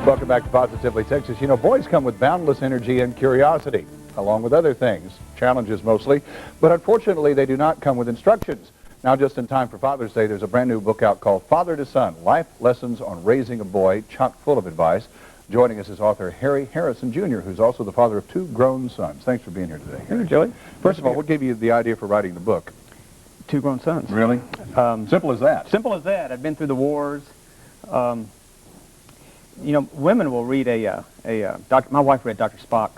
Welcome back to Positively Texas. You know, boys come with boundless energy and curiosity, along with other things, challenges mostly, but unfortunately they do not come with instructions. Now, just in time for Father's Day, there's a brand new book out called Father to Son, Life Lessons on Raising a Boy, chock full of advice. Joining us is author Harry Harrison, Jr., who's also the father of 2 grown sons. Thanks for being here today. Thank you, Joey. First of all, what gave you the idea for writing the book? 2 grown sons. Really? Simple as that. Simple as that. I've been through the wars. You know, women will read my wife read Dr. Spock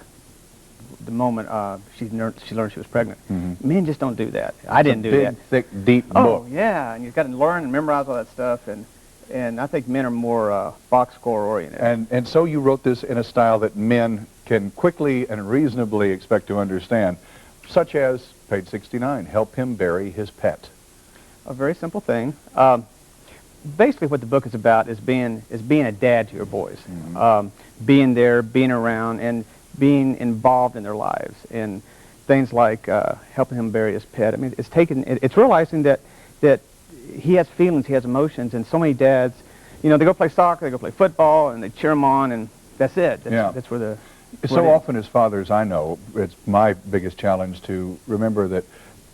the moment she learned she was pregnant. Mm-hmm. Men just don't do that. I didn't do that. Thick, deep book. Oh, yeah, and you've got to learn and memorize all that stuff, and I think men are more box score oriented. And so you wrote this in a style that men can quickly and reasonably expect to understand, such as, page 69, help him bury his pet. A very simple thing. Basically what the book is about is being a dad to your boys. Mm-hmm. Being there, being around, and being involved in their lives. And things like helping him bury his pet. I mean, it's realizing that he has feelings, he has emotions, and so many dads, you know, they go play soccer, they go play football, and they cheer him on, and that's it. That's where the... So often as fathers, I know, it's my biggest challenge to remember that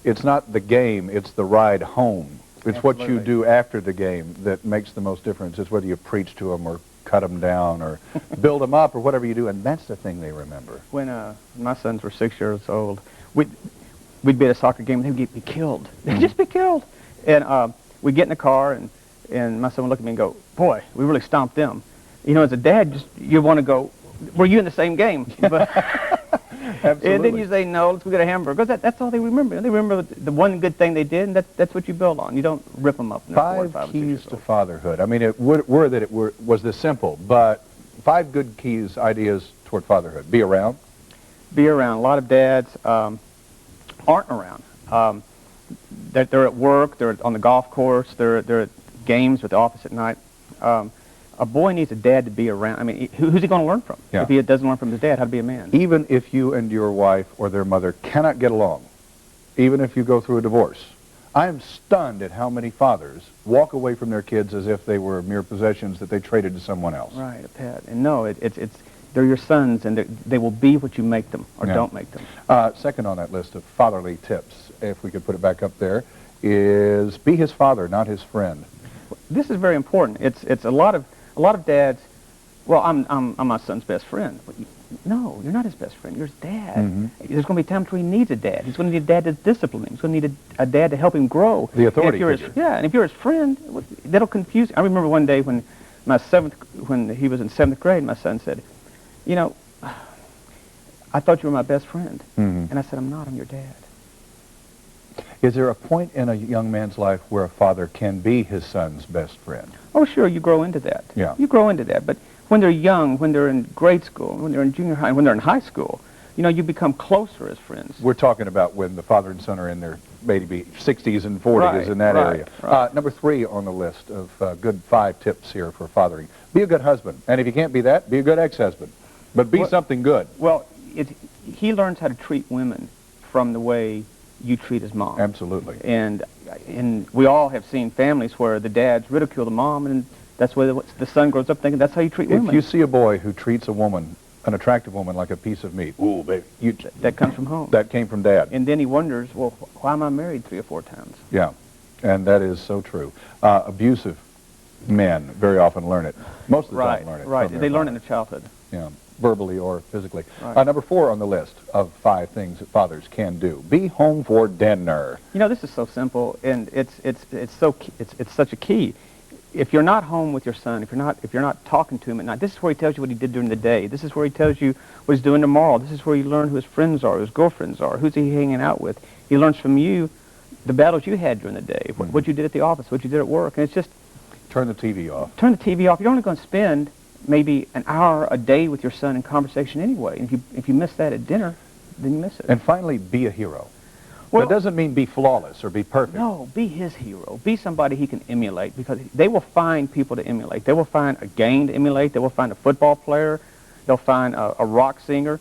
it's not the game, it's the ride home. It's Absolutely. What you do after the game that makes the most difference. It's whether you preach to them or cut them down or build them up or whatever you do, and that's the thing they remember. When my sons were 6 years old, we'd be at a soccer game and they'd be killed. They'd just be killed. And we'd get in the car and my son would look at me and go, boy, we really stomped them. You know, as a dad, you want to go, were you in the same game? But Absolutely. And then you say, no, let's go get a hamburger. Because that's all they remember. They remember the one good thing they did, and that's what you build on. You don't rip them up. 5 keys to fatherhood. I mean, it was this simple, but 5 good keys, ideas toward fatherhood. Be around. Be around. A lot of dads aren't around. They're at work, they're on the golf course, they're at games with the office at night. A boy needs a dad to be around. I mean, who's he going to learn from? Yeah. If he doesn't learn from his dad how to be a man? Even if you and your wife or their mother cannot get along, even if you go through a divorce, I am stunned at how many fathers walk away from their kids as if they were mere possessions that they traded to someone else. Right, a pet. And no, they're your sons, and they will be what you make them or don't make them. Second on that list of fatherly tips, if we could put it back up there, is be his father, not his friend. This is very important. It's a lot of dads. Well, I'm my son's best friend. No, you're not his best friend. You're his dad. Mm-hmm. There's going to be times where he needs a dad. He's going to need a dad to discipline him. He's going to need a dad to help him grow. The authority figure. And if you're his friend, that'll confuse you. I remember one day when he was in 7th grade, my son said, you know, I thought you were my best friend. Mm-hmm. And I said, I'm not. I'm your dad. Is there a point in a young man's life where a father can be his son's best friend? Oh, sure, you grow into that. Yeah. You grow into that. But when they're young, when they're in grade school, when they're in junior high, when they're in high school, you know, you become closer as friends. We're talking about when the father and son are in their maybe 60s and 40s, in that area. Right. Number 3 on the list of good 5 tips here for fathering. Be a good husband. And if you can't be that, be a good ex-husband. But be something good. Well, he learns how to treat women from the way you treat his mom. Absolutely. And we all have seen families where the dads ridicule the mom, and that's where the son grows up thinking that's how you treat women. If you see a boy who treats a woman, an attractive woman, like a piece of meat, ooh, baby, that comes from home. That came from dad. And then he wonders, well, why am I married 3 or 4 times? Yeah, and that is so true. Abusive men very often learn it. Most of the time learn it. Right, they learn it in their childhood. Yeah, verbally or physically. Right. Number 4 on the list of 5 things that fathers can do. Be home for dinner. You know, this is so simple, and it's such a key. If you're not home with your son, if you're not talking to him at night, this is where he tells you what he did during the day. This is where he tells you what he's doing tomorrow. This is where you learn who his friends are, who his girlfriends are, who's he hanging out with. He learns from you the battles you had during the day, what you did at the office, what you did at work, and it's just... Turn the TV off. Turn the TV off. You're only going to spend maybe an hour a day with your son in conversation anyway. And if you miss that at dinner, then you miss it. And finally, be a hero. Well, that doesn't mean be flawless or be perfect. No, be his hero. Be somebody he can emulate, because they will find people to emulate. They will find a gang to emulate. They will find a football player. They'll find a rock singer.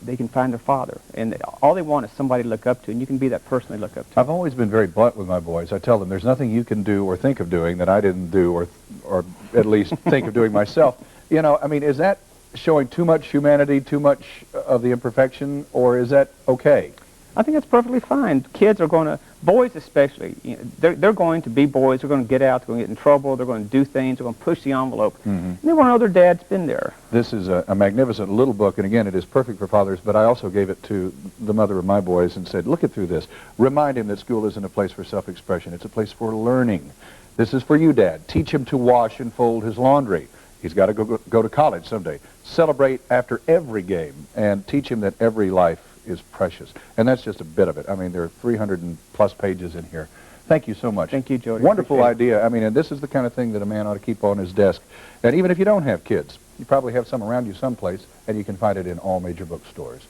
They can find their father. And all they want is somebody to look up to, and you can be that person they look up to. I've always been very blunt with my boys. I tell them there's nothing you can do or think of doing that I didn't do or at least think of doing myself. You know, I mean, is that showing too much humanity, too much of the imperfection, or is that okay? I think that's perfectly fine. Kids are going to, boys especially, you know, they're going to be boys. They're going to get out. They're going to get in trouble. They're going to do things. They're going to push the envelope. And they want to know their dad's been there. This is a magnificent little book, and again, it is perfect for fathers, but I also gave it to the mother of my boys and said, look it through this. Remind him that school isn't a place for self-expression. It's a place for learning. This is for you, Dad. Teach him to wash and fold his laundry. He's got to go to college someday. Celebrate after every game, and teach him that every life is precious. And that's just a bit of it. I mean, there are 300 and plus pages in here. Thank you so much. Thank you, Jody. Wonderful idea. I mean, and this is the kind of thing that a man ought to keep on his desk. And even if you don't have kids, you probably have some around you someplace, and you can find it in all major bookstores.